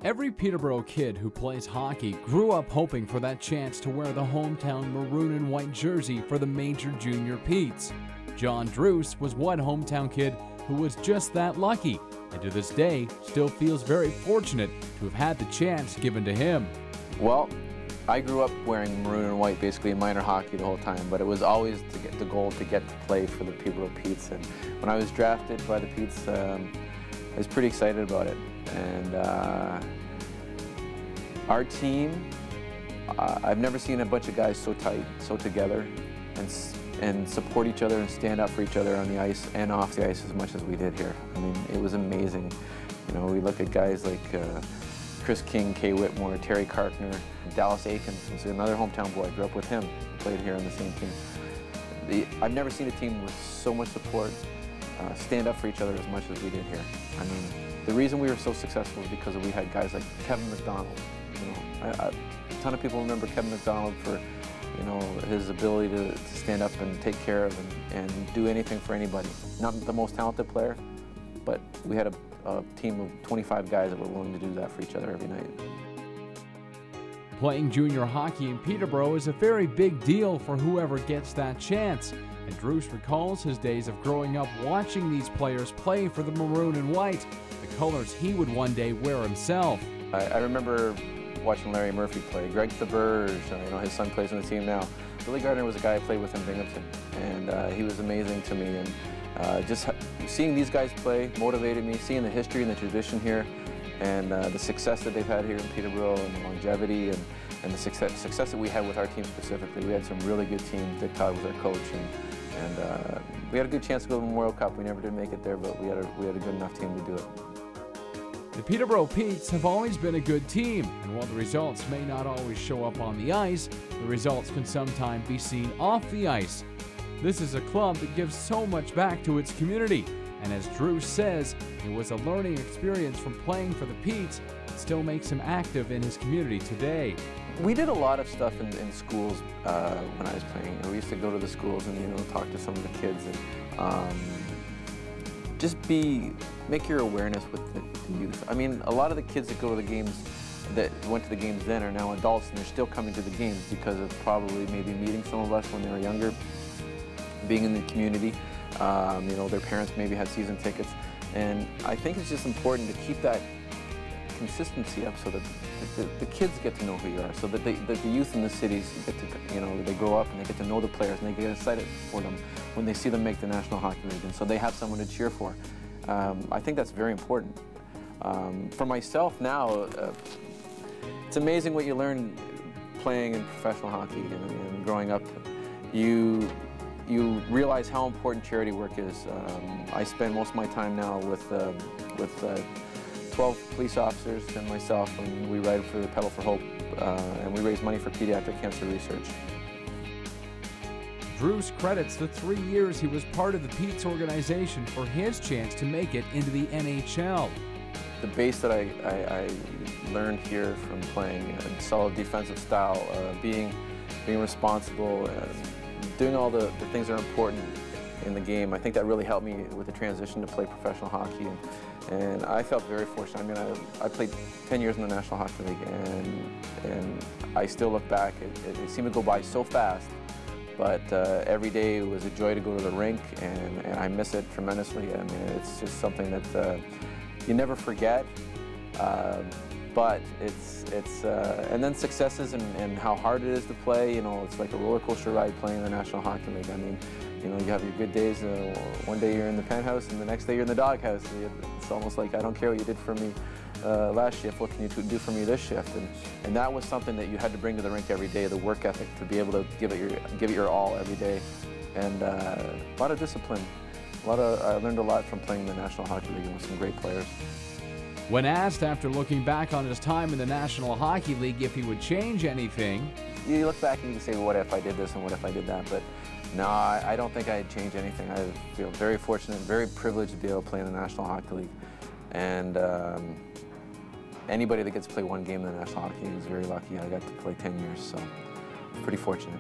Every Peterborough kid who plays hockey grew up hoping for that chance to wear the hometown maroon and white jersey for the major junior Petes. John Druce was one hometown kid who was just that lucky, and to this day still feels very fortunate to have had the chance given to him. Well, I grew up wearing maroon and white basically in minor hockey the whole time, but it was always to get the goal to get to play for the Peterborough Petes. And when I was drafted by the Petes, I was pretty excited about it. And our team, I've never seen a bunch of guys so tight, so together, and support each other and stand up for each other on the ice and off the ice as much as we did here. I mean, it was amazing. You know, we look at guys like Chris King, Kay Whitmore, Terry Karkner, Dallas Aikens was another hometown boy. I grew up with him, played here on the same team. I've never seen a team with so much support stand up for each other as much as we did here. I mean, the reason we were so successful is because we had guys like Kevin McDonald. You know, a ton of people remember Kevin McDonald for, you know, his ability to stand up and take care of and do anything for anybody. Not the most talented player, but we had a team of 25 guys that were willing to do that for each other every night. Playing junior hockey in Peterborough is a very big deal for whoever gets that chance. And Druce recalls his days of growing up watching these players play for the maroon and white, the colors he would one day wear himself. I remember watching Larry Murphy play, Greg Theberge, you know, his son plays on the team now. Billy Gardner was a guy I played with in Binghamton, and he was amazing to me. And just seeing these guys play motivated me, seeing the history and the tradition here, and the success that they've had here in Peterborough, and the longevity, and the success that we had with our team specifically. We had some really good teams. Dick Todd was our coach, and we had a good chance to go to the Memorial Cup. We never did make it there, but we had a good enough team to do it. The Peterborough Petes have always been a good team, and while the results may not always show up on the ice, the results can sometimes be seen off the ice. This is a club that gives so much back to its community, and as Druce says, it was a learning experience from playing for the Petes that still makes him active in his community today. We did a lot of stuff in schools when I was playing. You know, we used to go to the schools and, you know, talk to some of the kids and just make your awareness with the youth. I mean, a lot of the kids that go to the games, that went to the games then, are now adults, and they're still coming to the games because of probably maybe meeting some of us when they were younger, being in the community. You know, their parents maybe had season tickets, and I think it's just important to keep that consistency up so that the kids get to know who you are, so that the youth in the cities get to, you know, they grow up and they get to know the players and they get excited for them when they see them make the National Hockey League, and so they have someone to cheer for. I think that's very important. For myself now, it's amazing what you learn playing in professional hockey and growing up. You realize how important charity work is. I spend most of my time now with 12 police officers and myself, and we ride for the Pedal for Hope, and we raise money for pediatric cancer research. Druce credits the 3 years he was part of the Petes organization for his chance to make it into the NHL. The base that I learned here from playing a solid defensive style, being responsible, doing all the things that are important in the game, I think that really helped me with the transition to play professional hockey. And I felt very fortunate. I mean, I played 10 years in the National Hockey League, and I still look back. It seemed to go by so fast, but every day it was a joy to go to the rink, and I miss it tremendously. I mean, it's just something that you never forget. But and then successes and how hard it is to play. You know, it's like a roller coaster ride playing in the National Hockey League. I mean, you know, you have your good days. One day you're in the penthouse, and the next day you're in the doghouse. It's almost like, I don't care what you did for me last shift. What can you do for me this shift? And that was something that you had to bring to the rink every day. The work ethic to be able to give it your all every day, and a lot of discipline. I learned a lot from playing in the National Hockey League with some great players. When asked after looking back on his time in the National Hockey League if he would change anything, you look back and you can say, well, what if I did this and what if I did that? But no, I don't think I'd change anything. I feel very fortunate, very privileged to be able to play in the National Hockey League. And anybody that gets to play one game in the National Hockey League is very lucky. I got to play 10 years, so pretty fortunate.